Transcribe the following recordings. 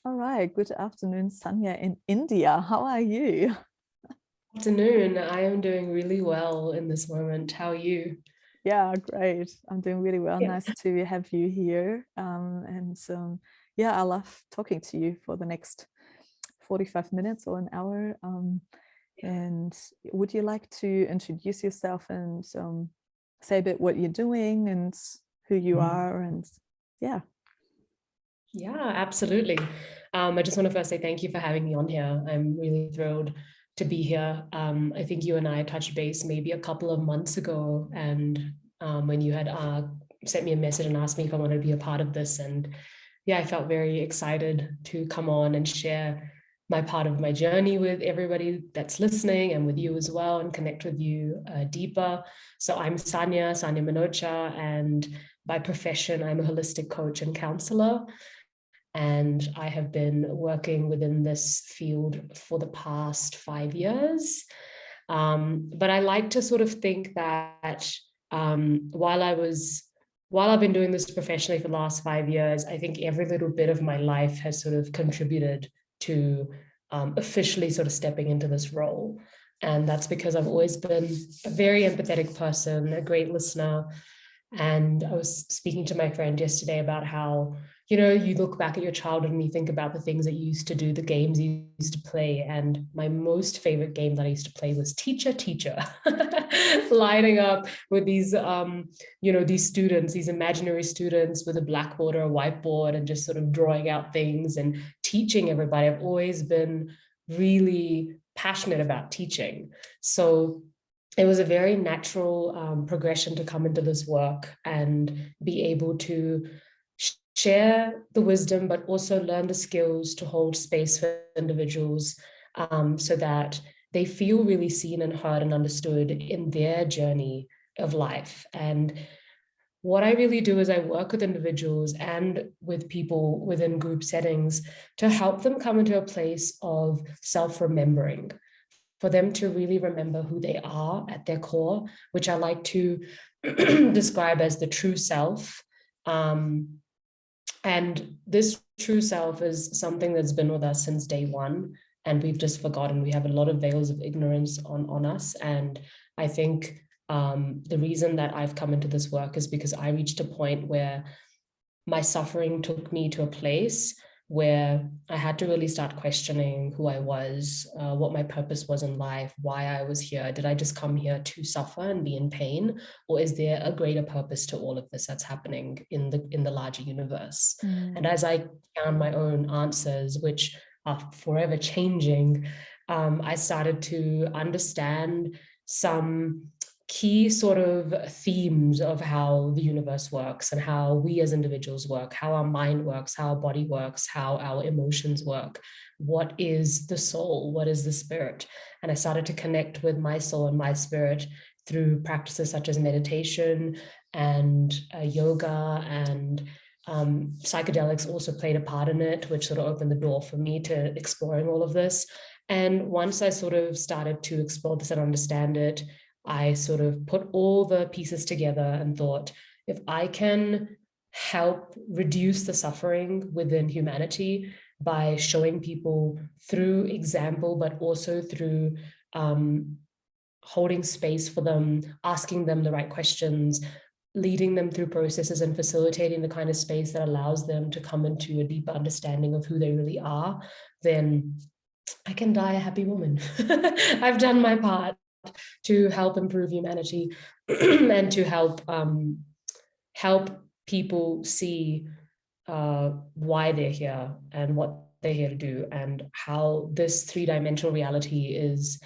All right. Good afternoon, Sanya in India. How are you? Afternoon. I am doing really well in this moment. How are you? Yeah, great. I'm doing really well. Yeah. Nice to have you here. Yeah, I love talking to you for the next 45 minutes or an hour. And would you like to introduce yourself and say a bit what you're doing and who you are? And yeah. Yeah, absolutely. I just want to first say thank you for having me on here. I'm really thrilled to be here. I think you and I touched base maybe a couple of months ago, and when you had sent me a message and asked me if I wanted to be a part of this. And yeah, I felt very excited to come on and share my part of my journey with everybody that's listening and with you as well, and connect with you deeper. So I'm Sanya Minocha, and by profession, I'm a holistic coach and counselor. And I have been working within this field for the past 5 years. But I like to sort of think that while I've been doing this professionally for the last 5 years, I think every little bit of my life has sort of contributed to officially sort of stepping into this role. And that's because I've always been a very empathetic person, a great listener. And I was speaking to my friend yesterday about how, you look back at your childhood and you think about the things that you used to do, the games you used to play. And my most favorite game that I used to play was teacher, lining up with these, these students, these imaginary students with a blackboard or a whiteboard, and just sort of drawing out things and teaching everybody. I've always been really passionate about teaching. So it was a very natural progression to come into this work and be able to share the wisdom, but also learn the skills to hold space for individuals, so that they feel really seen and heard and understood in their journey of life. And what I really do is I work with individuals and with people within group settings to help them come into a place of self-remembering, for them to really remember who they are at their core, which I like to describe as the true self. And this true self is something that's been with us since day one, and we've just forgotten. We have a lot of veils of ignorance on us. And I think the reason that I've come into this work is because I reached a point where my suffering took me to a place where I had to really start questioning who I was, what my purpose was in life, why I was here. Did I just come here to suffer and be in pain, or is there a greater purpose to all of this that's happening in the larger universe? And as I found my own answers, which are forever changing, I started to understand some key sort of themes of how the universe works and how we as individuals work, how our mind works, how our body works, how our emotions work. What is the soul? What is the spirit? And I started to connect with my soul and my spirit through practices such as meditation and yoga, and psychedelics also played a part in it, which sort of opened the door for me to exploring all of this. And once I sort of started to explore this and understand it, I sort of put all the pieces together and thought, if I can help reduce the suffering within humanity by showing people through example, but also through holding space for them, asking them the right questions, leading them through processes, and facilitating the kind of space that allows them to come into a deeper understanding of who they really are, then I can die a happy woman. I've done my part to help improve humanity and to help people see why they're here and what they're here to do, and how this three-dimensional reality is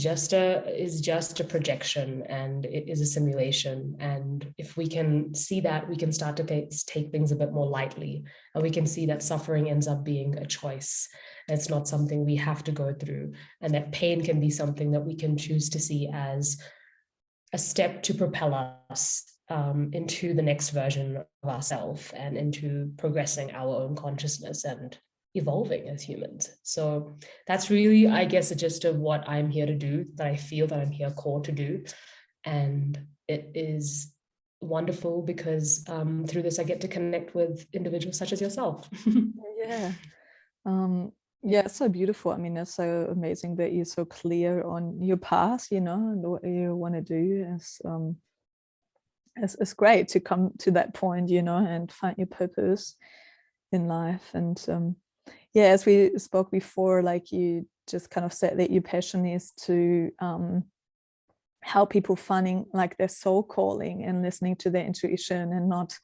just a projection, and it is a simulation. And if we can see that, we can start to take things a bit more lightly, and we can see that suffering ends up being a choice. It's not something we have to go through, and that pain can be something that we can choose to see as a step to propel us into the next version of ourselves and into progressing our own consciousness and evolving as humans. So that's really, I guess, a gist of what I'm here to do, that I feel that I'm here core to do. And it is wonderful because through this I get to connect with individuals such as yourself. Yeah. Yeah, it's so beautiful. I mean, it's so amazing that you're so clear on your path, you know, and what you want to do. It's great to come to that point, you know, and find your purpose in life. And yeah, as we spoke before, like you just kind of said that your passion is to help people finding like their soul calling and listening to their intuition and not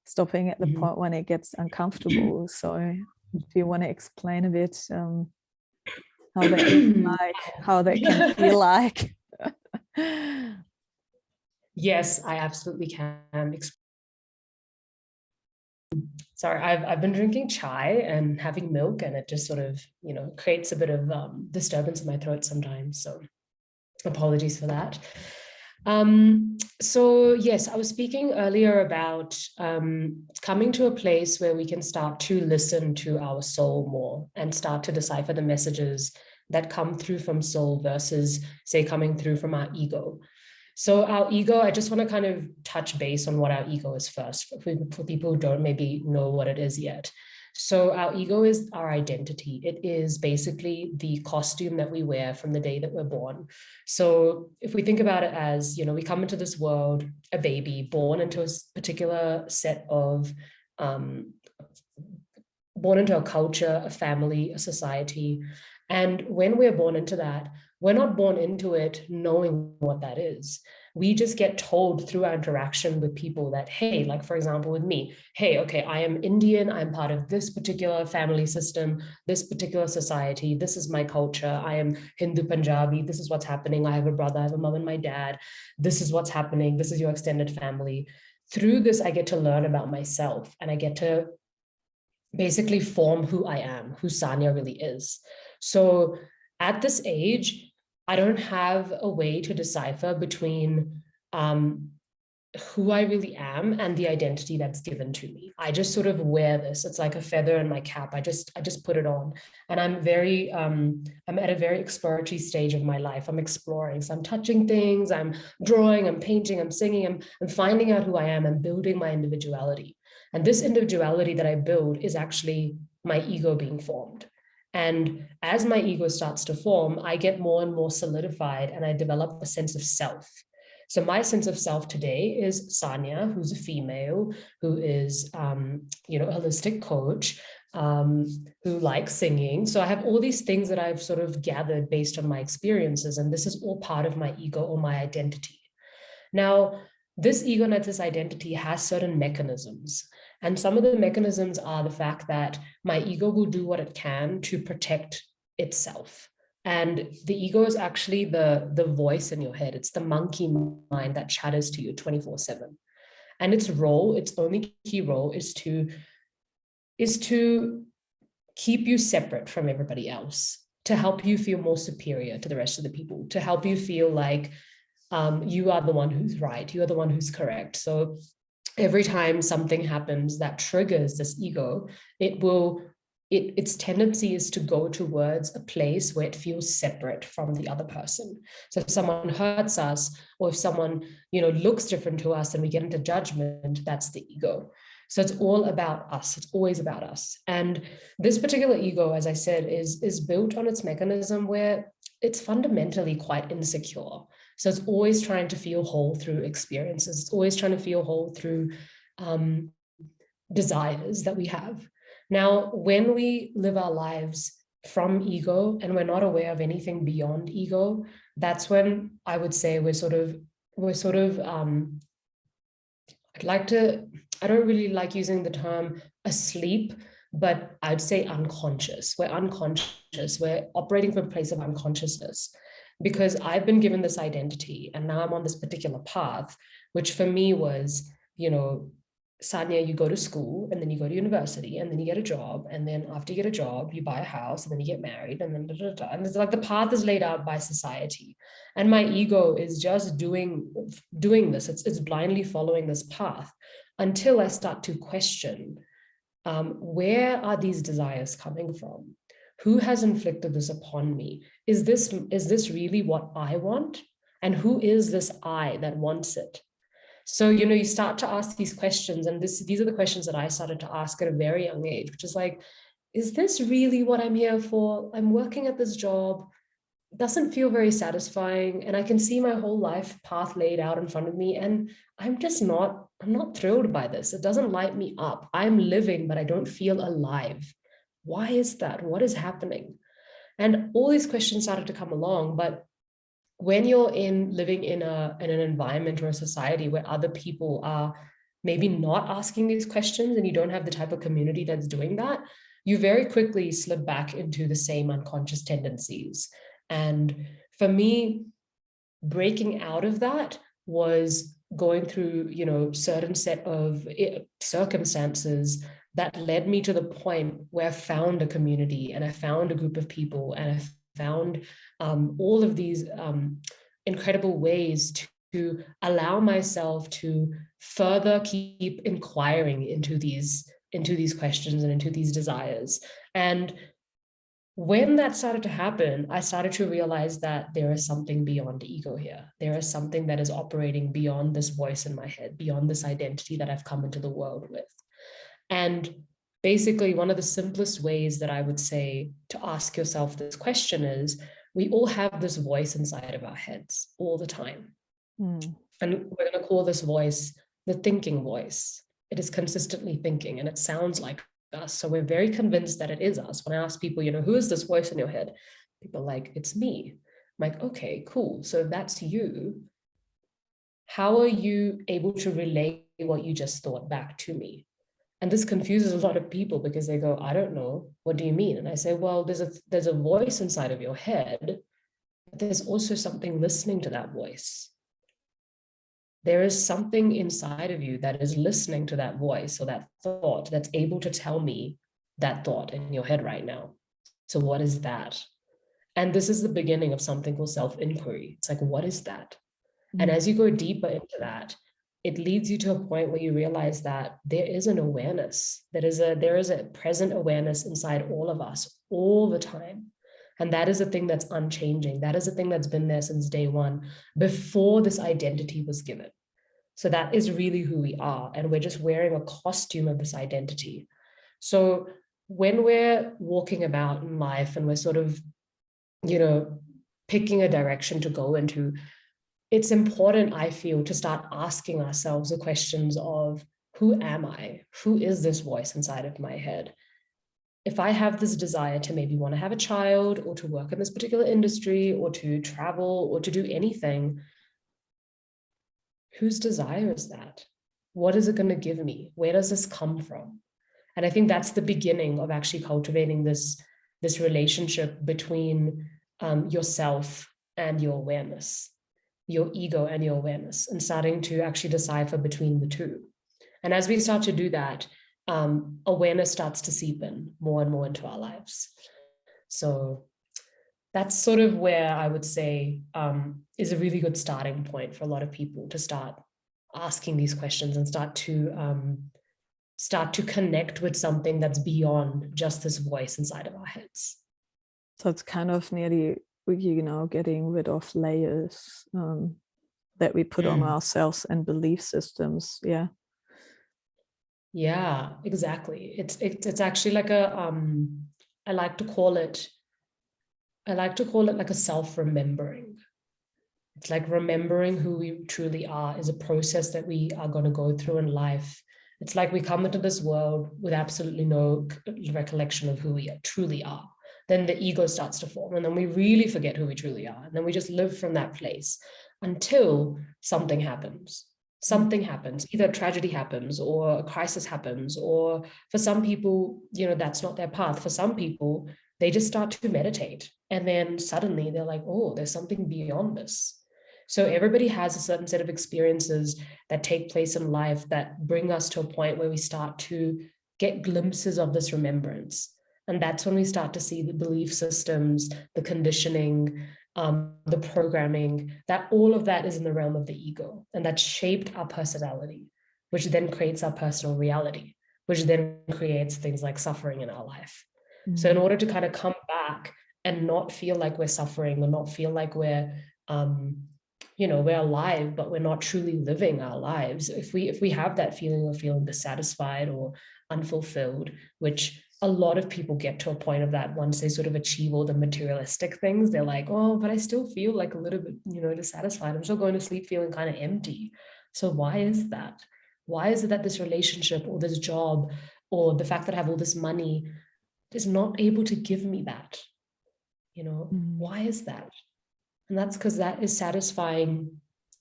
stopping at the point when it gets uncomfortable. So do you want to explain a bit how that looks like, how that can feel like? Yes, I absolutely can. Sorry, I've been drinking chai and having milk, and it just sort of, you know, creates a bit of disturbance in my throat sometimes. So apologies for that. So yes, I was speaking earlier about coming to a place where we can start to listen to our soul more and start to decipher the messages that come through from soul versus, say, coming through from our ego. So our ego, I just want to kind of touch base on what our ego is first for people who don't maybe know what it is yet. So our ego is our identity. It is basically the costume that we wear from the day that we're born. So if we think about it as, you know, we come into this world, a baby born into a particular set of, born into a culture, a family, a society. And when we're born into that, we're not born into it knowing what that is. We just get told through our interaction with people that, hey, like for example, with me, hey, okay, I am Indian, I'm part of this particular family system, this particular society, this is my culture, I am Hindu Punjabi, this is what's happening, I have a brother, I have a mom and my dad, this is what's happening, this is your extended family. Through this, I get to learn about myself and I get to basically form who I am, who Sanya really is. So at this age, I don't have a way to decipher between who I really am and the identity that's given to me. I just sort of wear this. It's like a feather in my cap. I just put it on. And I'm very, I'm at a very exploratory stage of my life. I'm exploring. So I'm touching things, I'm drawing, I'm painting, I'm singing, I'm finding out who I am and building my individuality. And this individuality that I build is actually my ego being formed. And as my ego starts to form, I get more and more solidified and I develop a sense of self. So my sense of self today is Sanya, who's a female, who is, you know, a holistic coach, who likes singing. So I have all these things that I've sort of gathered based on my experiences, and this is all part of my ego or my identity. Now, this ego and this identity has certain mechanisms. And some of the mechanisms are the fact that my ego will do what it can to protect itself. And the ego is actually the voice in your head. It's the monkey mind that chatters to you 24/7. And its role, its only key role is to keep you separate from everybody else, to help you feel more superior to the rest of the people, to help you feel like you are the one who's right, you are the one who's correct. So every time something happens that triggers this ego, its tendency is to go towards a place where it feels separate from the other person. So if someone hurts us, or if someone, you know, looks different to us and we get into judgment, that's the ego. So it's all about us. It's always about us. And this particular ego, as I said, is built on its mechanism where it's fundamentally quite insecure. So it's always trying to feel whole through experiences. It's always trying to feel whole through desires that we have. Now, when we live our lives from ego and we're not aware of anything beyond ego, that's when I would say we're sort of I don't really like using the term asleep, but I'd say unconscious. We're unconscious. We're operating from a place of unconsciousness because I've been given this identity and now I'm on this particular path, which for me was, you know, Sanya, you go to school and then you go to university and then you get a job. And then after you get a job, you buy a house and then you get married and then, and it's like the path is laid out by society. And my ego is just doing this. It's blindly following this path until I start to question, where are these desires coming from? Who has inflicted this upon me? Is this really what I want? And who is this I that wants it? So, you start to ask these questions, and these are the questions that I started to ask at a very young age, which is like, is this really what I'm here for? I'm working at this job. It doesn't feel very satisfying, and I can see my whole life path laid out in front of me, and I'm not thrilled by this. It doesn't light me up. I'm living, but I don't feel alive. Why is that? What is happening? And all these questions started to come along, but when you're living in an environment or a society where other people are maybe not asking these questions, and you don't have the type of community that's doing that, you very quickly slip back into the same unconscious tendencies. And for me, breaking out of that was going through, certain set of circumstances that led me to the point where I found a community, and I found a group of people, and I found all of these incredible ways to allow myself to further keep inquiring into these questions and into these desires. And when that started to happen, I started to realize that there is something beyond ego here. There is something that is operating beyond this voice in my head, beyond this identity that I've come into the world with. And basically, one of the simplest ways that I would say to ask yourself this question is, we all have this voice inside of our heads all the time. And we're going to call this voice the thinking voice. It is consistently thinking, and it sounds like us. So we're very convinced that it is us. When I ask people, who is this voice in your head? People are like, it's me. I'm like, okay, cool. So if that's you, how are you able to relay what you just thought back to me? And this confuses a lot of people because they go, I don't know. What do you mean? And I say, well, there's a voice inside of your head, but there's also something listening to that voice. There is something inside of you that is listening to that voice or that thought that's able to tell me that thought in your head right now. So what is that? And this is the beginning of something called self-inquiry. It's like, what is that? And as you go deeper into that, it leads you to a point where you realize that there is an awareness, there is a present awareness inside all of us all the time. And that is a thing that's unchanging. That is a thing that's been there since day one, before this identity was given. So that is really who we are. And we're just wearing a costume of this identity. So when we're walking about in life and we're sort of, picking a direction to go into, it's important, I feel, to start asking ourselves the questions of, who am I? Who is this voice inside of my head? If I have this desire to maybe want to have a child, or to work in this particular industry, or to travel, or to do anything, whose desire is that? What is it going to give me? Where does this come from? And I think that's the beginning of actually cultivating this relationship between yourself and your awareness, your ego and your awareness, and starting to actually decipher between the two. And as we start to do that, awareness starts to seep in more and more into our lives. So that's sort of where I would say is a really good starting point for a lot of people to start asking these questions and start to connect with something that's beyond just this voice inside of our heads. So it's kind of nearly, getting rid of layers that we put on ourselves and belief systems. Yeah. Yeah, exactly. It's actually like I like to call it like a self-remembering. It's like remembering who we truly are is a process that we are going to go through in life. It's like we come into this world with absolutely no recollection of who we truly are. Then the ego starts to form, and then we really forget who we truly are. And then we just live from that place until something happens. Something happens, either a tragedy happens or a crisis happens, or for some people, that's not their path. For some people, they just start to meditate, and then suddenly they're like, oh, there's something beyond this. So everybody has a certain set of experiences that take place in life that bring us to a point where we start to get glimpses of this remembrance. And that's when we start to see the belief systems, the conditioning, the programming, that all of that is in the realm of the ego, and that shaped our personality, which then creates our personal reality, which then creates things like suffering in our life. So in order to kind of come back and not feel like we're suffering, or not feel like we're we're alive, but we're not truly living our lives. If we have that feeling of feeling dissatisfied or unfulfilled, which a lot of people get to a point of that once they sort of achieve all the materialistic things, they're like, oh, but I still feel like a little bit, dissatisfied. I'm still going to sleep feeling kind of empty. So why is that? Why is it that this relationship or this job or the fact that I have all this money is not able to give me that? Why is that? And that's because that is satisfying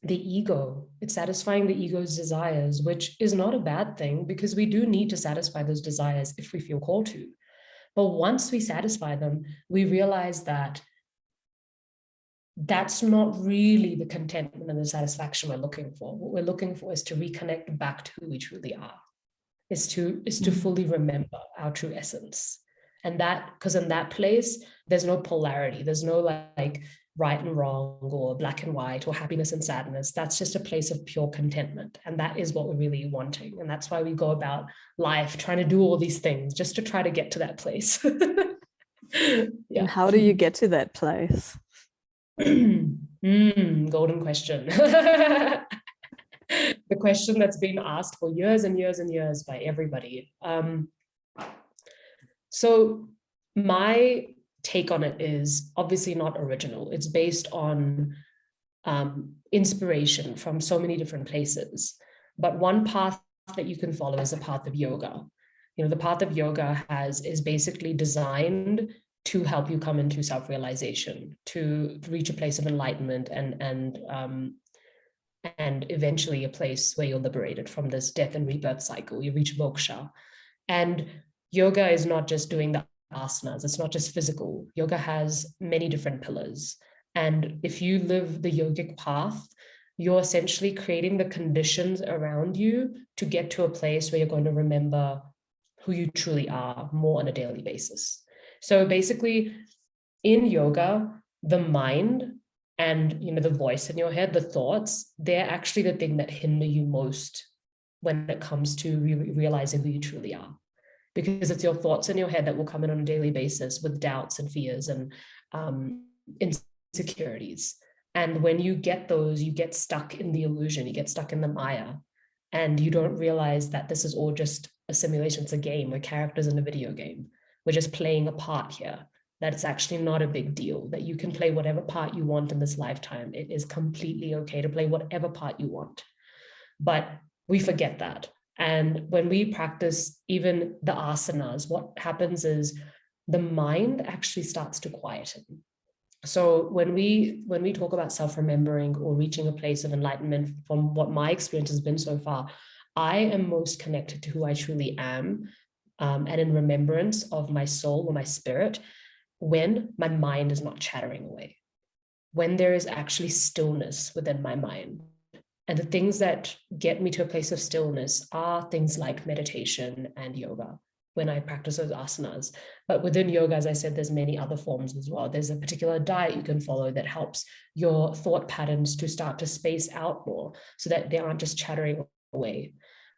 the ego. It's satisfying the ego's desires, which is not a bad thing, because we do need to satisfy those desires if we feel called to. But once we satisfy them, we realize that that's not really the contentment and the satisfaction we're looking for. What we're looking for is to reconnect back to who we truly are, is to fully remember our true essence. And that, because in that place, there's no polarity. There's no like right and wrong or black and white or happiness and sadness. That's just a place of pure contentment. And that is what we're really wanting. And that's why we go about life trying to do all these things just to try to get to that place. Yeah. And how do you get to that place? Golden question. The question that's been asked for years and years and years by everybody. So my take on it is obviously not original. It's based on inspiration from so many different places. But one path that you can follow is the path of yoga. The path of yoga is basically designed to help you come into self-realization, to reach a place of enlightenment and eventually a place where you're liberated from this death and rebirth cycle. You reach moksha. And yoga is not just doing the asanas. It's not just physical. Yoga has many different pillars. And if you live the yogic path, you're essentially creating the conditions around you to get to a place where you're going to remember who you truly are more on a daily basis. So basically, in yoga, the mind and the voice in your head, the thoughts, they're actually the thing that hinder you most when it comes to realizing who you truly are. Because it's your thoughts in your head that will come in on a daily basis with doubts and fears and insecurities. And when you get those, you get stuck in the illusion, you get stuck in the Maya, and you don't realize that this is all just a simulation. It's a game. We're characters in a video game. We're just playing a part here. That it's actually not a big deal, that you can play whatever part you want in this lifetime. It is completely okay to play whatever part you want. But we forget that. And when we practice even the asanas, what happens is the mind actually starts to quieten. So when we talk about self-remembering or reaching a place of enlightenment, from what my experience has been so far, I am most connected to who I truly am, and in remembrance of my soul or my spirit, when my mind is not chattering away, when there is actually stillness within my mind. And the things that get me to a place of stillness are things like meditation and yoga, when I practice those asanas. But within yoga, as I said, there's many other forms as well. There's a particular diet you can follow that helps your thought patterns to start to space out more so that they aren't just chattering away.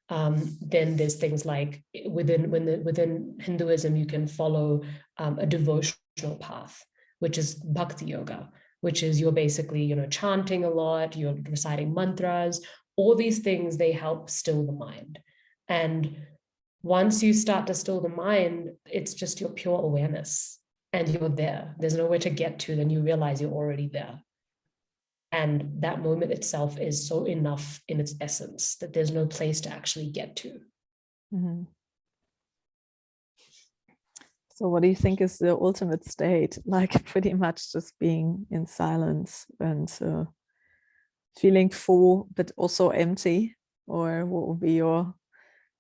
Then there's things like within Hinduism, you can follow a devotional path, which is bhakti yoga, which is you're basically, chanting a lot, you're reciting mantras. All these things, they help still the mind. And once you start to still the mind, it's just your pure awareness and you're there. There's nowhere to get to, then you realize you're already there. And that moment itself is so enough in its essence that there's no place to actually get to. Mm-hmm. So what do you think is the ultimate state? Like pretty much just being in silence and feeling full, but also empty? Or what would be your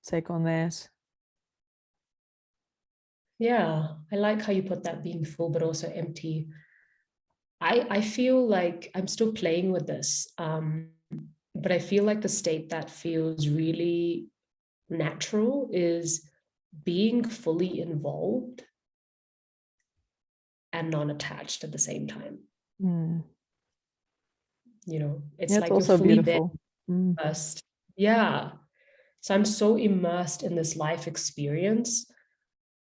take on that? Yeah, I like how you put that, being full, but also empty. I feel like I'm still playing with this, but I feel like the state that feels really natural is being fully involved and non-attached at the same time. It's like also you're fully beautiful. there first. Yeah. So I'm so immersed in this life experience,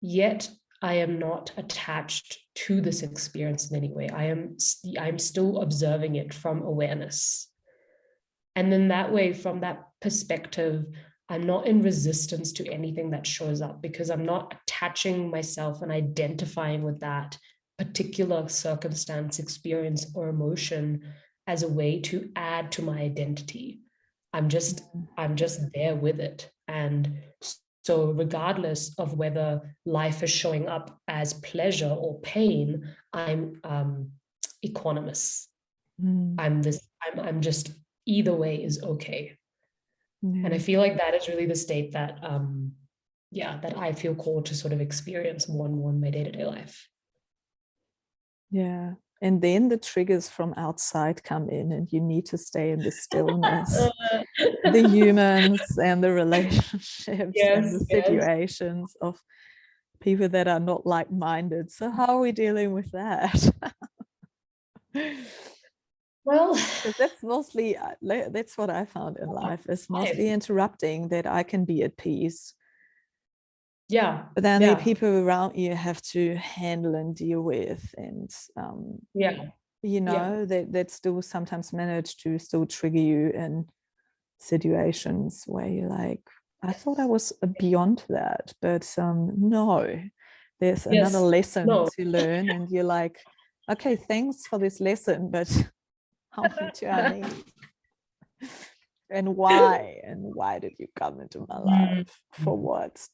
yet I am not attached to this experience in any way. I'm still observing it from awareness. And then that way, from that perspective, I'm not in resistance to anything that shows up, because I'm not attaching myself and identifying with that particular circumstance, experience, or emotion as a way to add to my identity. I'm just there with it. And so regardless of whether life is showing up as pleasure or pain, I'm equanimous. I'm just, either way is okay. And I feel like that is really the state that that I feel called to sort of experience more and more in my day-to-day life. Yeah. And then the triggers from outside come in, and you need to stay in the stillness. The humans and the relationships and the situations of people that are not like-minded. So how are we dealing with that? Well, that's mostly, that's what I found in life, is mostly interrupting, that I can be at peace. Yeah. But then the people around you have to handle and deal with. And that still sometimes manage to still trigger you in situations where you're like, I thought I was beyond that, but no, there's another lesson to learn. And you're like, okay, thanks for this lesson, but how much do I need? And why did you come into my life? For what?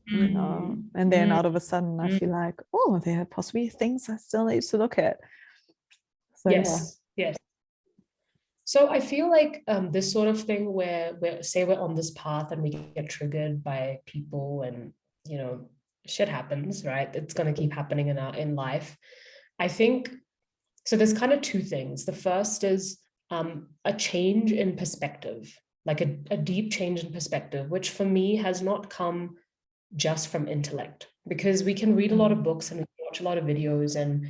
You know? And then out of a sudden I feel like, oh, there are possibly things I still need to look at. So yes. So I feel like this sort of thing where say we're on this path and we get triggered by people, and shit happens, right? It's going to keep happening in life. I think so. There's kind of two things. The first is a change in perspective, like a deep change in perspective, which for me has not come just from intellect, because we can read a lot of books and we can watch a lot of videos, and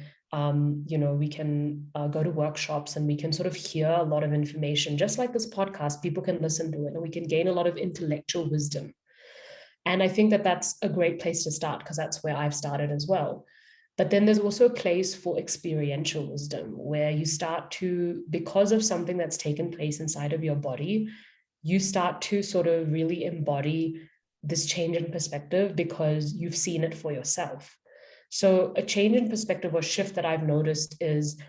we can go to workshops, and we can sort of hear a lot of information, just like this podcast. People can listen to it, and we can gain a lot of intellectual wisdom. And I think that that's a great place to start, because that's where I've started as well. But then there's also a place for experiential wisdom, where you start to, because of something that's taken place inside of your body, you start to sort of really embody this change in perspective because you've seen it for yourself. So a change in perspective or shift that I've noticed is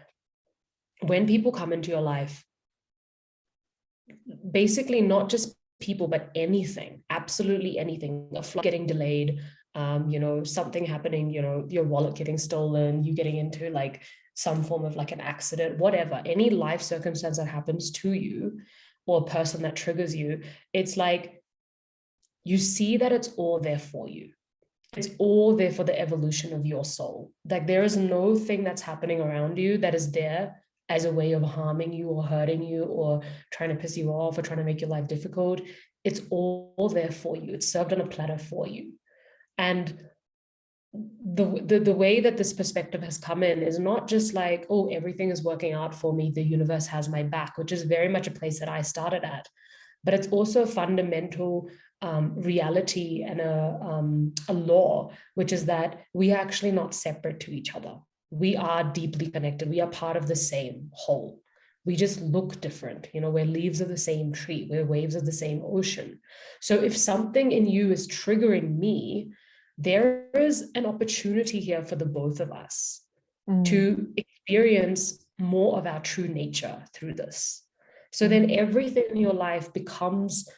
when people come into your life, basically not just people, but anything, absolutely anything, a flight getting delayed, something happening, your wallet getting stolen, you getting into like some form of like an accident, whatever, any life circumstance that happens to you or a person that triggers you, it's like you see that it's all there for you. It's all there for the evolution of your soul. Like there is no thing that's happening around you that is there as a way of harming you or hurting you or trying to piss you off or trying to make your life difficult. It's all there for you. It's served on a platter for you. And the way that this perspective has come in is not just like, oh, everything is working out for me, the universe has my back, which is very much a place that I started at. But it's also a fundamental reality and a law, which is that we are actually not separate to each other. We are deeply connected. We are part of the same whole. We just look different. We're leaves of the same tree. We're waves of the same ocean. So if something in you is triggering me, there is an opportunity here for the both of us to experience more of our true nature through this. So then everything in your life becomes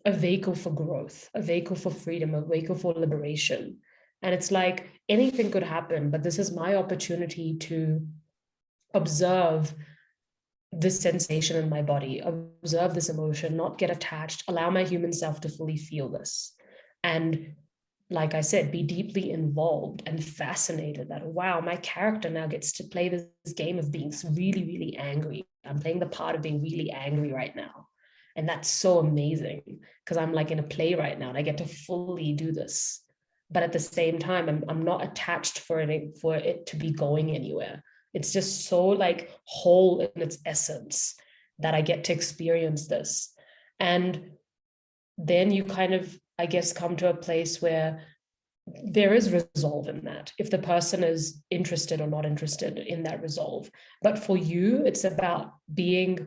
a vehicle for growth, a vehicle for freedom, a vehicle for liberation. And it's like anything could happen, but this is my opportunity to observe this sensation in my body, observe this emotion, not get attached, allow my human self to fully feel this. And like I said, be deeply involved and fascinated that, wow, my character now gets to play this game of being really, really angry. I'm playing the part of being really angry right now. And that's so amazing because I'm like in a play right now and I get to fully do this. But at the same time, I'm not attached for it to be going anywhere. It's just so like whole in its essence that I get to experience this. And then you kind of, I guess, come to a place where there is resolve in that, if the person is interested or not interested in that resolve. But for you, it's about being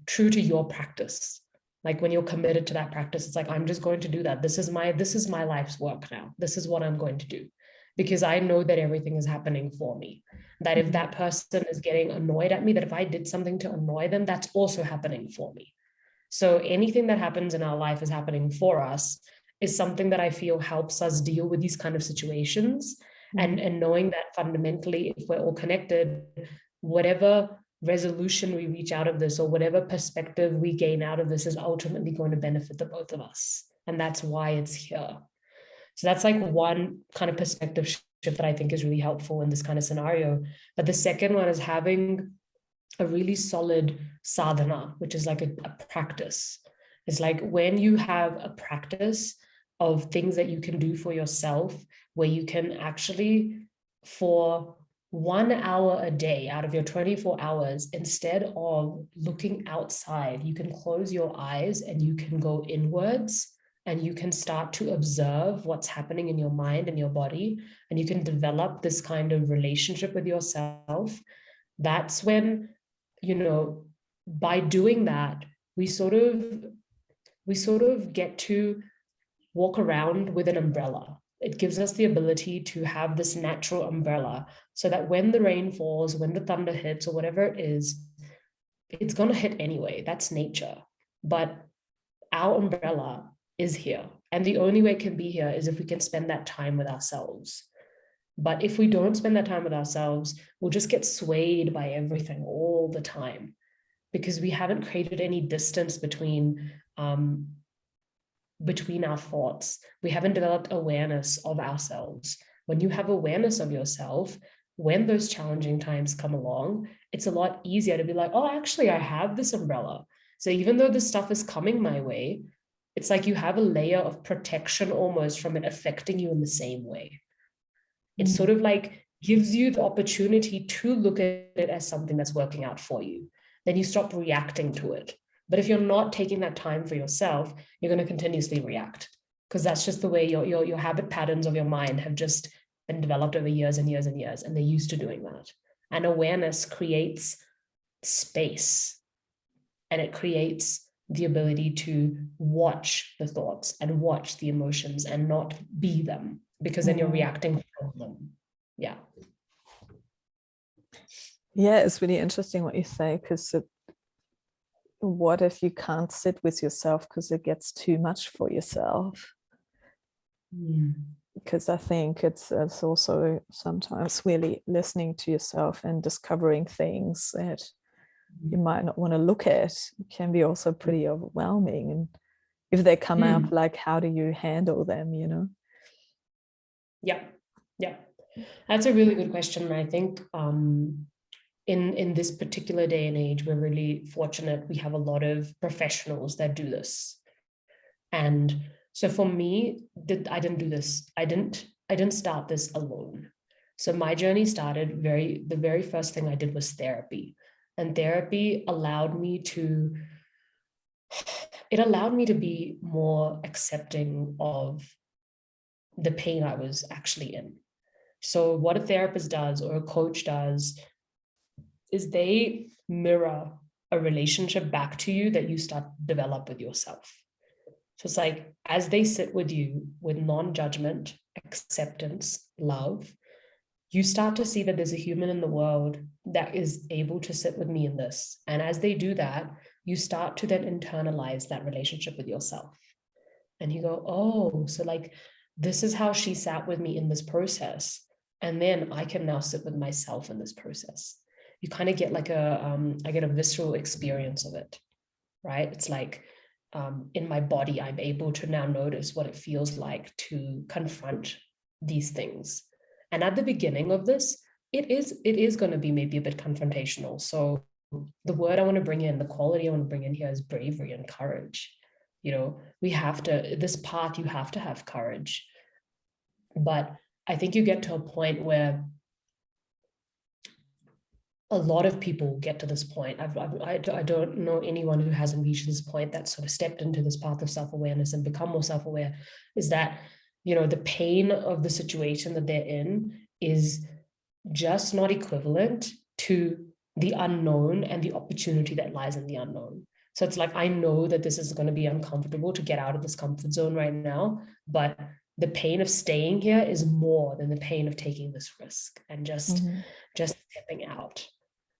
true to your practice. Like when you're committed to that practice, it's like, I'm just going to do that. This is my life's work now. This is what I'm going to do, because I know that everything is happening for me. That if that person is getting annoyed at me, that if I did something to annoy them, that's also happening for me. So anything that happens in our life is happening for us, is something that I feel helps us deal with these kind of situations. And knowing that fundamentally, if we're all connected, whatever resolution we reach out of this, or whatever perspective we gain out of this, is ultimately going to benefit the both of us. And that's why it's here. So that's like one kind of perspective shift that I think is really helpful in this kind of scenario. But the second one is having a really solid sadhana, which is like a practice. It's like when you have a practice of things that you can do for yourself, where you can actually, for 1 hour a day out of your 24 hours, instead of looking outside, you can close your eyes and you can go inwards, and you can start to observe what's happening in your mind and your body, and you can develop this kind of relationship with yourself. That's when, by doing that, we sort of get to walk around with an umbrella. It gives us the ability to have this natural umbrella, so that when the rain falls, when the thunder hits, or whatever it is, it's going to hit anyway. That's nature. But our umbrella is here. And the only way it can be here is if we can spend that time with ourselves. But if we don't spend that time with ourselves, we'll just get swayed by everything all the time, because we haven't created any distance between our thoughts. We haven't developed awareness of ourselves. When you have awareness of yourself, when those challenging times come along, it's a lot easier to be like, oh, actually, I have this umbrella. So even though this stuff is coming my way, it's like you have a layer of protection almost from it affecting you in the same way. It sort of like gives you the opportunity to look at it as something that's working out for you. Then you stop reacting to it. But if you're not taking that time for yourself, you're going to continuously react, because that's just the way your habit patterns of your mind have just been developed over years and years and years, and they're used to doing that. And awareness creates space, and it creates the ability to watch the thoughts and watch the emotions and not be them, because then you're reacting from them. Yeah. Yeah, it's really interesting what you say, because what if you can't sit with yourself because it gets too much for yourself? Because I think it's also sometimes really listening to yourself and discovering things that you might not want to look at. It can be also pretty overwhelming. And if they come up, like, how do you handle them, Yeah. That's a really good question. And I think in this particular day and age, we're really fortunate. We have a lot of professionals that do this. And so for me, I didn't do this. I didn't start this alone. So my journey started the very first thing I did was therapy. And therapy allowed me to be more accepting of the pain I was actually in. So what a therapist does, or a coach does, is they mirror a relationship back to you that you start to develop with yourself. So it's like, as they sit with you with non-judgment, acceptance, love, you start to see that there's a human in the world that is able to sit with me in this. And as they do that, you start to then internalize that relationship with yourself. And you go, oh, so like, this is how she sat with me in this process. And then I can now sit with myself in this process. You kind of get like I get a visceral experience of it, right? It's like, in my body, I'm able to now notice what it feels like to confront these things. And at the beginning of this, it is going to be maybe a bit confrontational. So the word I want to bring in, the quality I want to bring in here is bravery and courage. This path, you have to have courage. But I think you get to a point where a lot of people get to this point. I don't know anyone who hasn't reached this point, that sort of stepped into this path of self-awareness and become more self-aware, is that the pain of the situation that they're in is just not equivalent to the unknown and the opportunity that lies in the unknown. So it's like, I know that this is going to be uncomfortable to get out of this comfort zone right now, but the pain of staying here is more than the pain of taking this risk and just stepping out.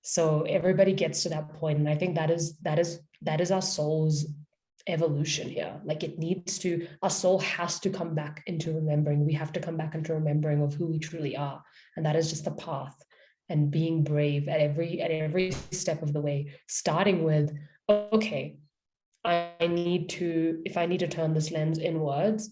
So everybody gets to that point, and I think that is our soul's evolution here. Like, our soul has to come back into remembering. We have to come back into remembering of who we truly are, and that is just the path. And being brave at every step of the way, starting with, okay, if I need to turn this lens inwards,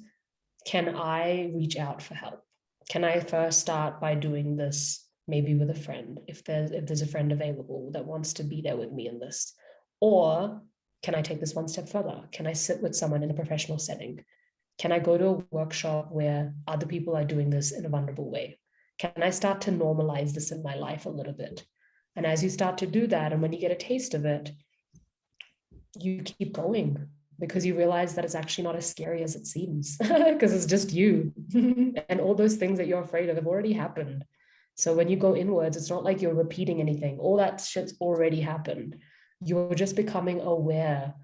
can I reach out for help? Can I first start by doing this maybe with a friend, if there's a friend available that wants to be there with me in this? Or can I take this one step further? Can I sit with someone in a professional setting? Can I go to a workshop where other people are doing this in a vulnerable way? Can I start to normalize this in my life a little bit? And as you start to do that, and when you get a taste of it, you keep going, because you realize that it's actually not as scary as it seems, because it's just you. And all those things that you're afraid of have already happened. So when you go inwards, it's not like you're repeating anything. All that shit's already happened. You're just becoming aware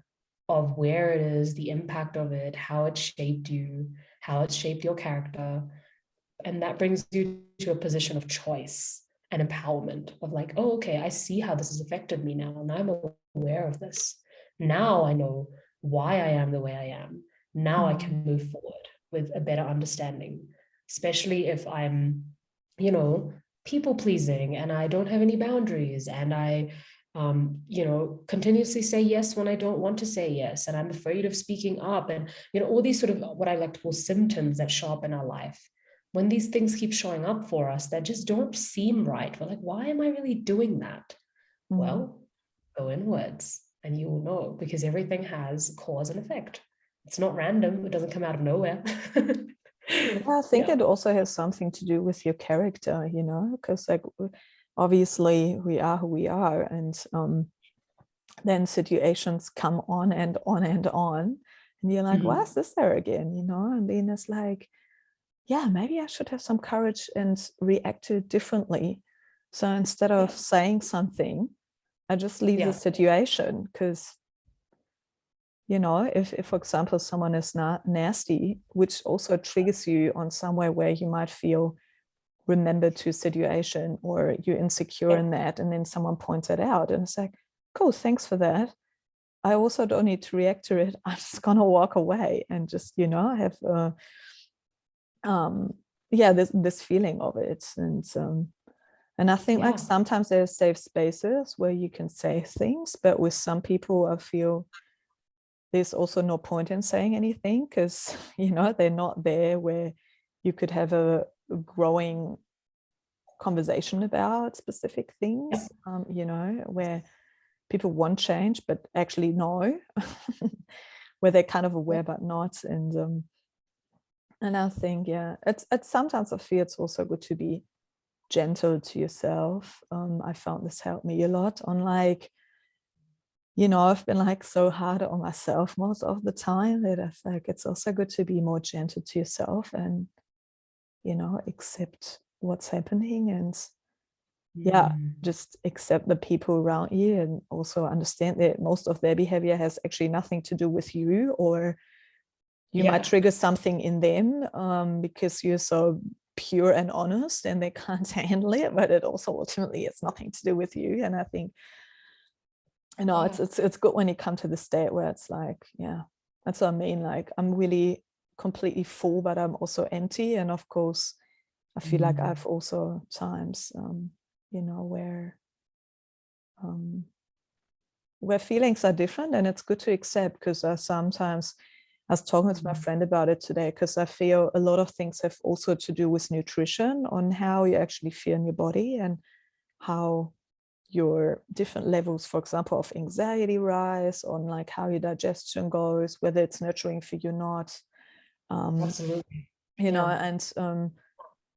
of where it is, the impact of it, how it shaped you, how it shaped your character. And that brings you to a position of choice and empowerment of like, oh, okay, I see how this has affected me now. And I'm aware of this. Now I know why I am the way I am. Now I can move forward with a better understanding, especially if I'm, people pleasing and I don't have any boundaries, and I, continuously say yes when I don't want to say yes, and I'm afraid of speaking up, and, all these sort of what I like to call symptoms that show up in our life. When these things keep showing up for us that just don't seem right, we're like, why am I really doing that? Well, go inwards and you will know, because everything has cause and effect. It's not random. It doesn't come out of nowhere. I think it also has something to do with your character, because like obviously we are who we are, and then situations come on and on and on, and you're like, why is this there again? And then it's like, yeah, maybe I should have some courage and react to it differently. So instead of saying something, I just leave the situation, because if for example someone is not nasty, which also triggers you on somewhere where you might feel remembered to a situation, or you're insecure in that, and then someone points it out, and it's like, cool, thanks for that. I also don't need to react to it. I'm just gonna walk away and just have this feeling of it. And I think like sometimes there's safe spaces where you can say things, but with some people I feel there's also no point in saying anything, because they're not there where you could have a growing conversation about specific things, where people want change but actually know, where they're kind of aware but not. And I think it's sometimes I feel it's also good to be gentle to yourself. I found this helped me a lot on like, I've been like so hard on myself most of the time that I think it's also good to be more gentle to yourself and, accept what's happening, and just accept the people around you, and also understand that most of their behavior has actually nothing to do with you, or you might trigger something in them because you're so pure and honest and they can't handle it, but it also ultimately it's nothing to do with you. And I think it's good when you come to the state where it's like, that's what I mean, like I'm really completely full but I'm also empty. And of course I feel like I've also times where feelings are different, and it's good to accept, because sometimes I was talking with my friend about it today, because I feel a lot of things have also to do with nutrition, on how you actually feel in your body and how your different levels, for example, of anxiety rise, on like how your digestion goes, whether it's nurturing for you or not. Absolutely.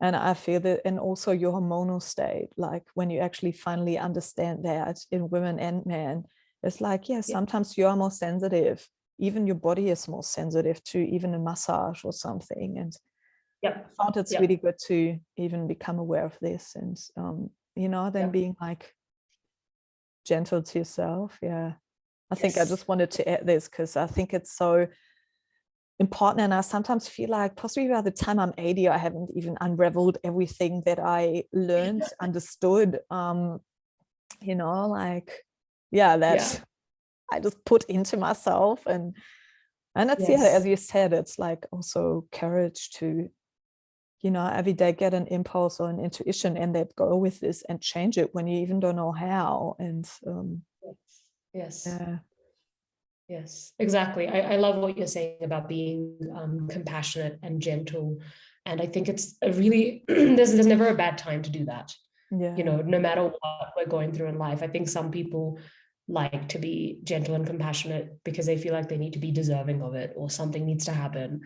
And I feel that, and also your hormonal state, like when you actually finally understand that in women and men, it's like, sometimes you are more sensitive. Even your body is more sensitive to even a massage or something. And Yep. I found it's Yep. really good to even become aware of this, and then Yep. being like gentle to yourself. Yeah, I think I Yes. just wanted to add this because I think it's so important, and I sometimes feel like possibly by the time I'm 80, I haven't even unraveled everything that I learned, understood. Like, yeah, that Yeah. I just put into myself, and it's, yeah, Yes. as you said, it's like also courage to, every day get an impulse or an intuition and let go with this and change it when you even don't know how. And Yes. yeah. Yes, exactly. I love what you're saying about being compassionate and gentle. And I think it's a really, there's never a bad time to do that. Yeah. No matter what we're going through in life. I think some people like to be gentle and compassionate because they feel like they need to be deserving of it, or something needs to happen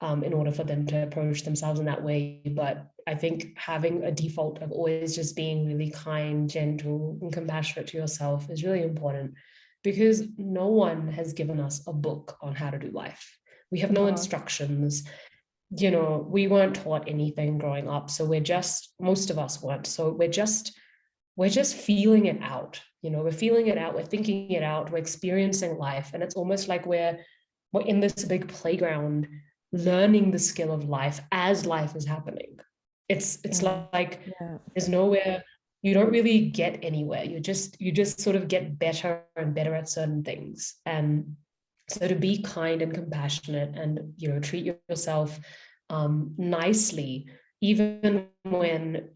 in order for them to approach themselves in that way. But I think having a default of always just being really kind, gentle, and compassionate to yourself is really important, because no one has given us a book on how to do life. We have no No. instructions. We weren't taught anything growing up. So most of us weren't. So we're just feeling it out. We're feeling it out, we're thinking it out, we're experiencing life. And it's almost like we're in this big playground learning the skill of life as life is happening. It's like Yeah. there's nowhere, you don't really get anywhere. You just sort of get better and better at certain things. And so to be kind and compassionate and treat yourself nicely, even when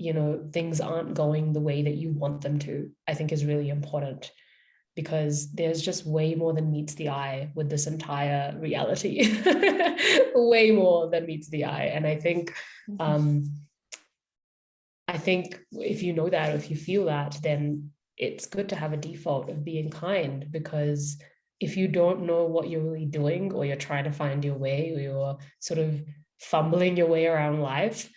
things aren't going the way that you want them to, I think is really important, because there's just way more than meets the eye with this entire reality. Way more than meets the eye. And I think if you know that, or if you feel that, then it's good to have a default of being kind, because if you don't know what you're really doing, or you're trying to find your way, or you're sort of fumbling your way around life,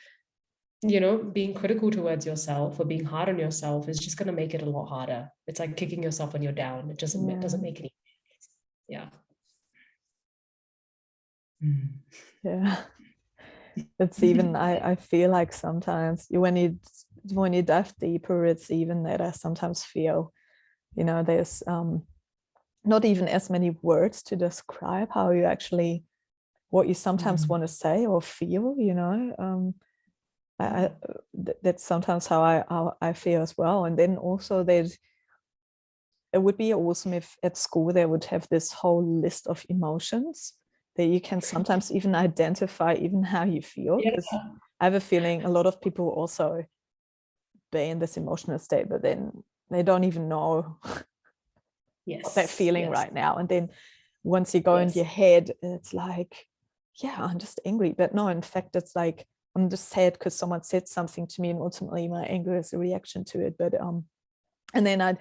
being critical towards yourself or being hard on yourself is just going to make it a lot harder. It's like kicking yourself when you're down. It doesn't make any sense. Yeah. Yeah. It's even, I feel like sometimes when you dive deeper, it's even that I sometimes feel, there's not even as many words to describe how you actually, what you sometimes want to say or feel, that's sometimes how I feel as well. And then also it would be awesome if at school they would have this whole list of emotions that you can sometimes even identify even how you feel, because I have a feeling a lot of people also be in this emotional state, but then they don't even know what they're feeling right now. And then once you go in your head, it's like, yeah, I'm just angry. But no, in fact, it's like, I'm just sad because someone said something to me, and ultimately my anger is a reaction to it. But and then I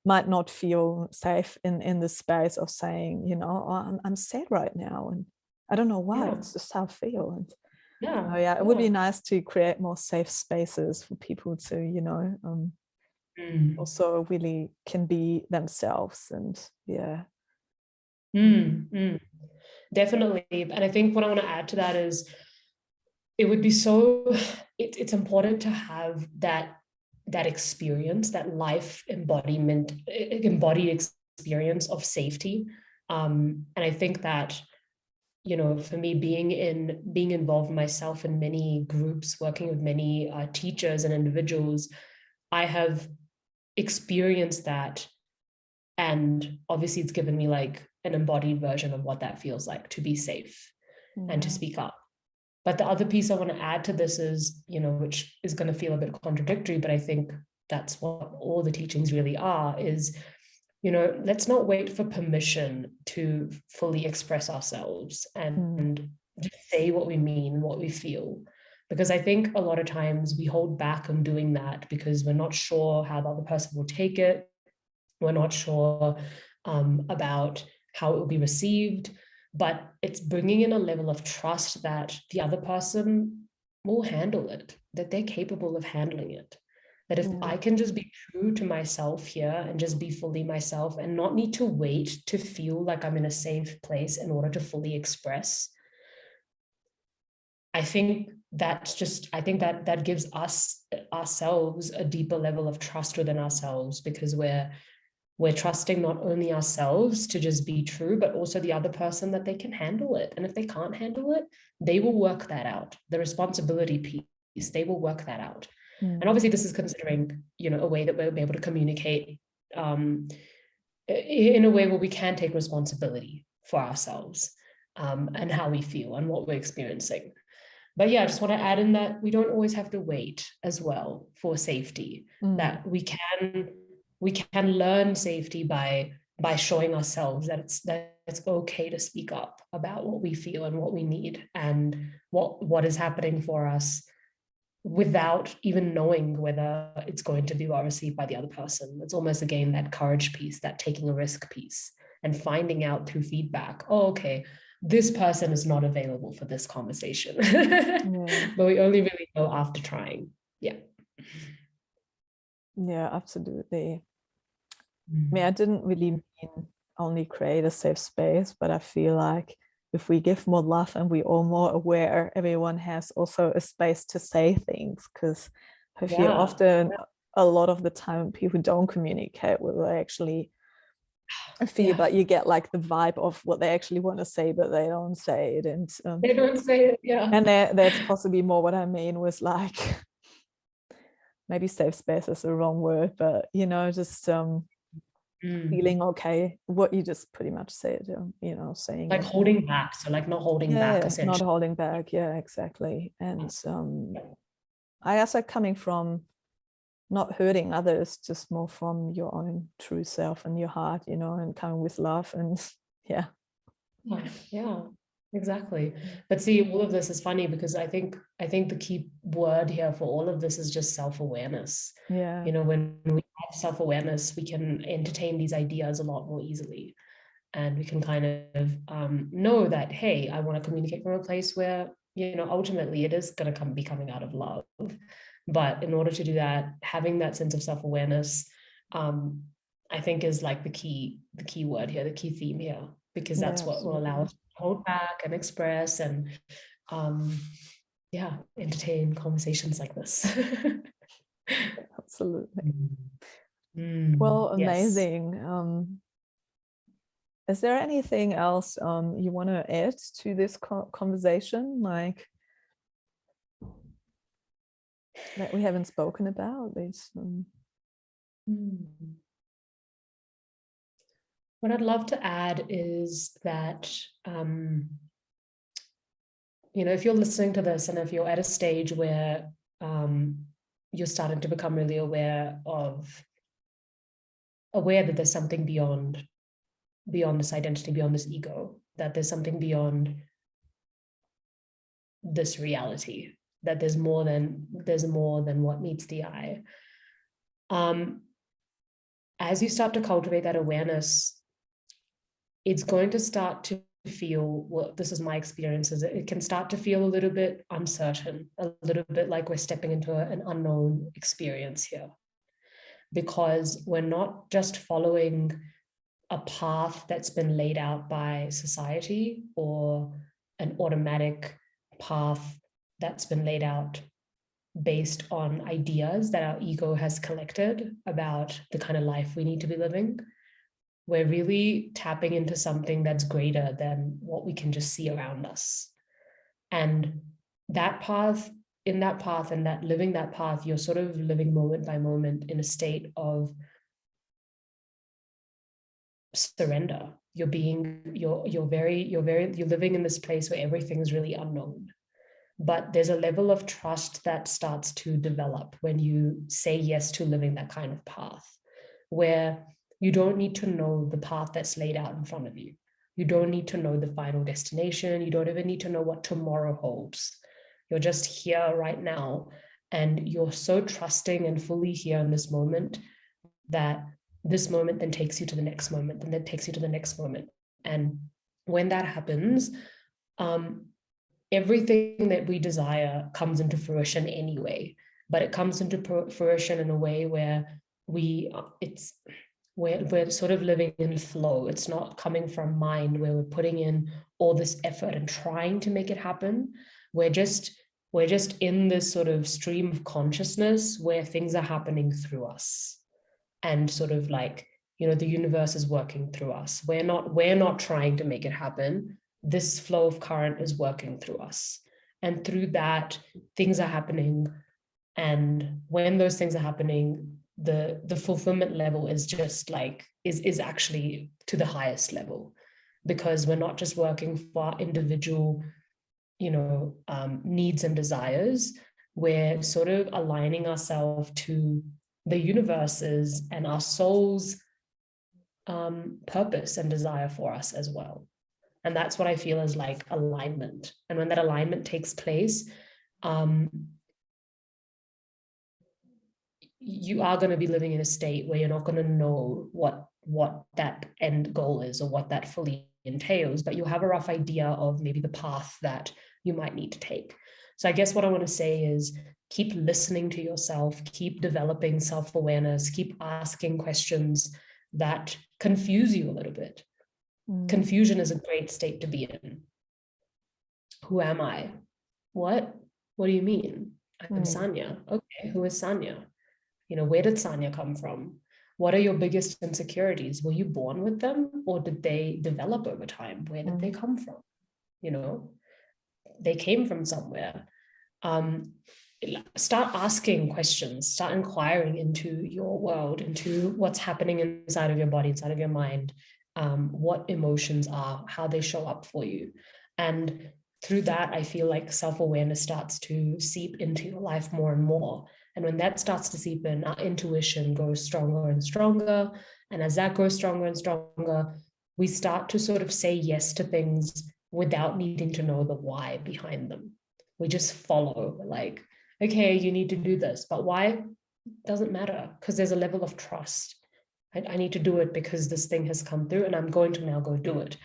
might not feel safe in the space of saying, oh, I'm sad right now, and I don't know why. It's just how I feel. And it would be nice to create more safe spaces for people to, also really can be themselves. And Definitely. And I think what I want to add to that is, it would be it's important to have that experience, that life embodied experience of safety. And I think that, for me, being involved myself in many groups, working with many teachers and individuals, I have experienced that. And obviously it's given me like an embodied version of what that feels like to be safe and to speak up. But the other piece I want to add to this is, which is going to feel a bit contradictory, but I think that's what all the teachings really are, is, let's not wait for permission to fully express ourselves and just say what we mean, what we feel. Because I think a lot of times we hold back on doing that because we're not sure how the other person will take it. We're not sure about how it will be received, but it's bringing in a level of trust that the other person will handle it, that they're capable of handling it. That if I can just be true to myself here and just be fully myself and not need to wait to feel like I'm in a safe place in order to fully express, I think that's just, I think that gives us ourselves a deeper level of trust within ourselves, because we're trusting not only ourselves to just be true, but also the other person, that they can handle it. And if they can't handle it, they will work that out. The responsibility piece, they will work that out. And obviously this is considering, a way that we'll be able to communicate in a way where we can take responsibility for ourselves, and how we feel and what we're experiencing. But yeah, I just want to add in that we don't always have to wait as well for safety, that we can learn safety by showing ourselves that it's okay to speak up about what we feel and what we need and what is happening for us, without even knowing whether it's going to be well received by the other person. It's almost, again, that courage piece, that taking a risk piece, and finding out through feedback, oh, okay, this person is not available for this conversation. But we only really know after trying. Yeah Absolutely. I mean, I didn't really mean only create a safe space, but I feel like if we give more love and we're all more aware, everyone has also a space to say things, because I feel often a lot of the time people don't communicate what they actually feel, but you get like the vibe of what they actually want to say, but they don't say it. And they don't say it. And that's possibly more what I mean was like, maybe safe space is the wrong word, but just feeling okay, what you just pretty much said, saying like holding back, so like not holding back, essentially. Not holding back, exactly. And I guess like coming from not hurting others, just more from your own true self and your heart, and coming with love. And yeah, exactly. But see, all of this is funny because I think the key word here for all of this is just self-awareness. When we have self-awareness, we can entertain these ideas a lot more easily, and we can kind of know that, hey, I want to communicate from a place where ultimately it is going to be coming out of love. But in order to do that, having that sense of self-awareness, I think is like the key word here, the key theme here, because that's what will allow us to hold back and express and entertain conversations like this. Absolutely. Well, amazing. Yes. Is there anything else you want to add to this conversation, like that we haven't spoken about? What I'd love to add is that, if you're listening to this and if you're at a stage where you're starting to become really aware that there's something beyond this identity, beyond this ego, that there's something beyond this reality, that there's more than what meets the eye. As you start to cultivate that awareness, it's going to start to feel, well, this is my experience, is it can start to feel a little bit uncertain, a little bit like we're stepping into an unknown experience here, because we're not just following a path that's been laid out by society or an automatic path that's been laid out based on ideas that our ego has collected about the kind of life we need to be living. We're really tapping into something that's greater than what we can just see around us. And that path, and that living that path, you're sort of living moment by moment in a state of surrender. You're living in this place where everything is really unknown. But there's a level of trust that starts to develop when you say yes to living that kind of path, where you don't need to know the path that's laid out in front of you. You don't need to know the final destination. You don't even need to know what tomorrow holds. You're just here right now, and you're so trusting and fully here in this moment that this moment then takes you to the next moment, and then takes you to the next moment. And when that happens, everything that we desire comes into fruition anyway, but it comes into fruition in a way where we're sort of living in flow. It's not coming from mind where we're putting in all this effort and trying to make it happen. We're just We're just in this sort of stream of consciousness where things are happening through us, and sort of like, you know, the universe is working through us. We're not trying to make it happen. This flow of current is working through us, and through that, things are happening. And when those things are happening, the fulfillment level is just like is actually to the highest level, because we're not just working for our individual, you know, needs and desires. We're sort of aligning ourselves to the universe's and our soul's purpose and desire for us as well. And that's what I feel is like alignment. And when that alignment takes place, you are going to be living in a state where you're not going to know what that end goal is or what that fully entails, but you have a rough idea of maybe the path that you might need to take. So I guess what I want to say is keep listening to yourself, keep developing self-awareness, keep asking questions that confuse you a little bit. Confusion is a great state to be in. Who am I? What do you mean? I'm Sanya. Okay, who is Sanya? You know, where did Sanya come from? What are your biggest insecurities? Were you born with them, or did they develop over time? Where did they come from? You know, they came from somewhere. Start asking questions, start inquiring into your world, into what's happening inside of your body, inside of your mind, what emotions are, how they show up for you. And through that, I feel like self-awareness starts to seep into your life more and more. And when that starts to seep in, our intuition goes stronger and stronger. And as that goes stronger and stronger, we start to sort of say yes to things without needing to know the why behind them. We just follow, like, okay, you need to do this, but why? Doesn't matter, because there's a level of trust. I need to do it because this thing has come through and I'm going to now go do it.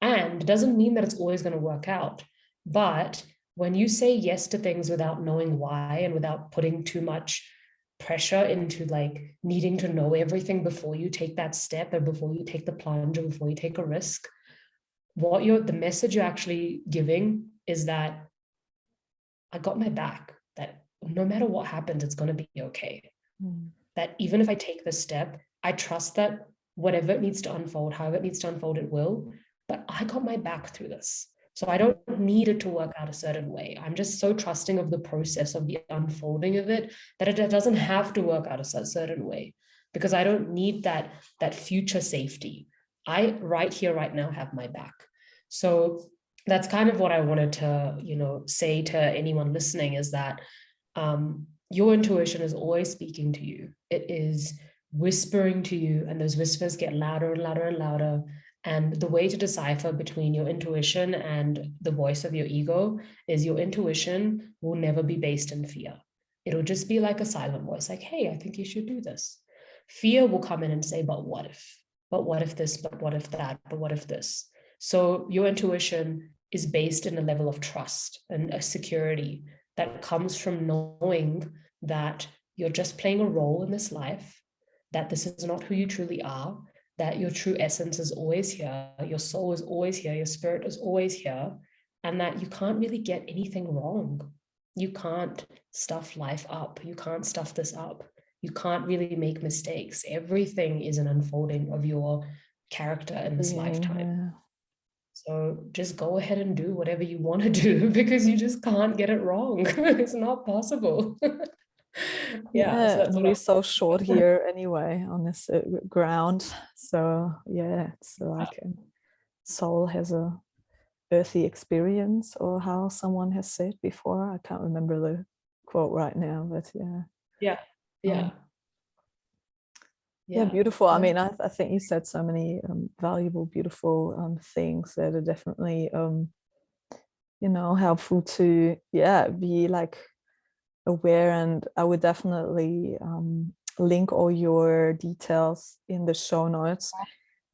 And it doesn't mean that it's always going to work out. But when you say yes to things without knowing why and without putting too much pressure into like needing to know everything before you take that step or before you take the plunge or before you take a risk, the message you're actually giving is that I got my back, that no matter what happens, it's going to be okay. That even if I take this step, I trust that whatever it needs to unfold, however it needs to unfold, it will, but I got my back through this. So I don't need it to work out a certain way. I'm just so trusting of the process of the unfolding of it that it doesn't have to work out a certain way, because I don't need that future safety. I right here, right now, have my back. So that's kind of what I wanted to, you know, say to anyone listening, is that your intuition is always speaking to you. It is whispering to you, and those whispers get louder and louder and louder. And the way to decipher between your intuition and the voice of your ego is your intuition will never be based in fear. It'll just be like a silent voice, like, hey, I think you should do this. Fear will come in and say, but what if? But what if this? But what if that? But what if this? So your intuition is based in a level of trust and a security that comes from knowing that you're just playing a role in this life, that this is not who you truly are, that your true essence is always here, your soul is always here, your spirit is always here, and that you can't really get anything wrong. You can't stuff life up. You can't stuff this up. You can't really make mistakes. Everything is an unfolding of your character in this lifetime. So just go ahead and do whatever you want to do, because you just can't get it wrong. It's not possible. So we're so short here anyway on this ground. So yeah, it's like soul has a earthy experience, or how someone has said before. I can't remember the quote right now, but beautiful. I mean, I think you said so many valuable, beautiful things that are definitely you know, helpful to be like aware. And I would definitely link all your details in the show notes,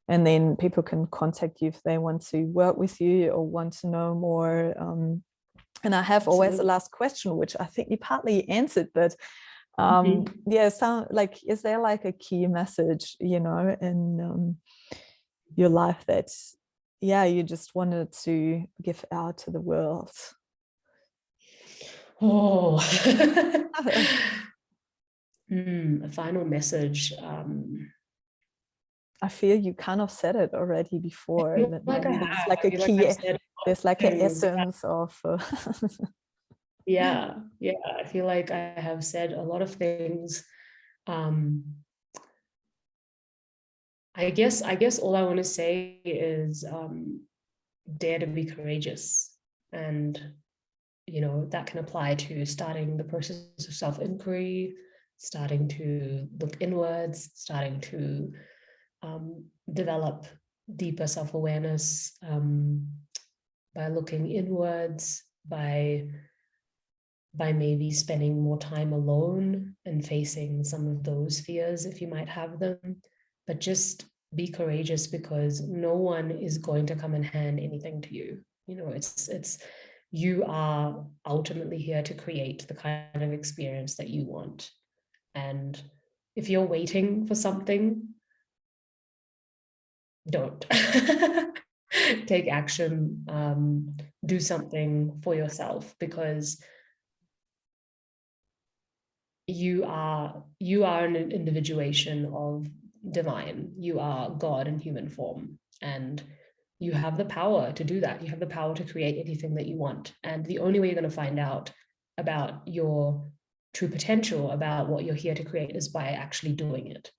and then people can contact you if they want to work with you or want to know more. And I have always the last question, which I think you partly answered, but sound like, is there like a key message, you know, in your life that you just wanted to give out to the world? Oh, a final message. I feel you kind of said it already before. That Like I maybe have. there's like I a feel like key, I've said there's like an things. essence of. Yeah. I feel like I have said a lot of things. I guess all I want to say is dare to be courageous, and that can apply to starting the process of self-inquiry, starting to look inwards, starting to develop deeper self-awareness by looking inwards, by maybe spending more time alone and facing some of those fears if you might have them. But just be courageous, because no one is going to come and hand anything to you. It's you are ultimately here to create the kind of experience that you want. And if you're waiting for something, don't. Take action, do something for yourself, because you are an individuation of divine. You are God in human form, and you have the power to do that. You have the power to create anything that you want. And the only way you're going to find out about your true potential, about what you're here to create, is by actually doing it.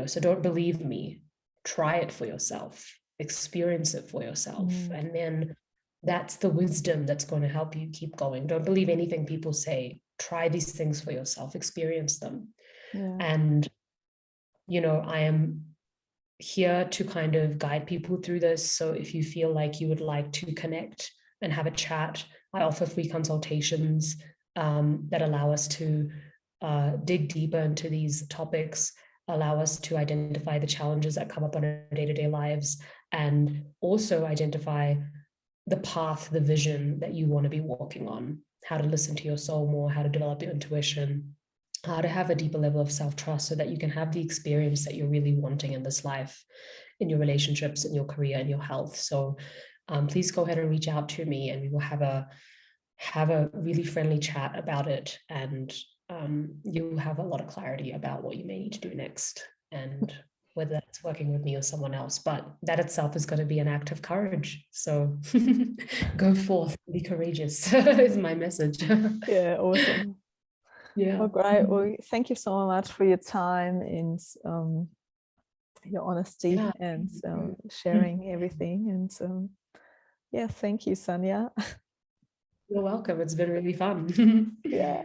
So don't believe me. Try it for yourself. Experience it for yourself. And then that's the wisdom that's going to help you keep going. Don't believe anything people say. Try these things for yourself. Experience them. Yeah. And, I am here to kind of guide people through this. So if you feel like you would like to connect and have a chat, I offer free consultations that allow us to dig deeper into these topics, allow us to identify the challenges that come up on our day-to-day lives, and also identify the path, the vision that you want to be walking on, how to listen to your soul more, how to develop your intuition, how to have a deeper level of self-trust so that you can have the experience that you're really wanting in this life, in your relationships, in your career, in your health. So please go ahead and reach out to me, and we will have a really friendly chat about it, and you'll have a lot of clarity about what you may need to do next, and whether that's working with me or someone else. But that itself is going to be an act of courage. So go forth, be courageous is my message. Yeah, awesome. Yeah. Well, great. Well, thank you so much for your time and your honesty and sharing everything. And yeah, thank you, Sanya. You're welcome. It's been really fun. Yeah.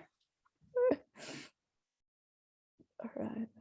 All right.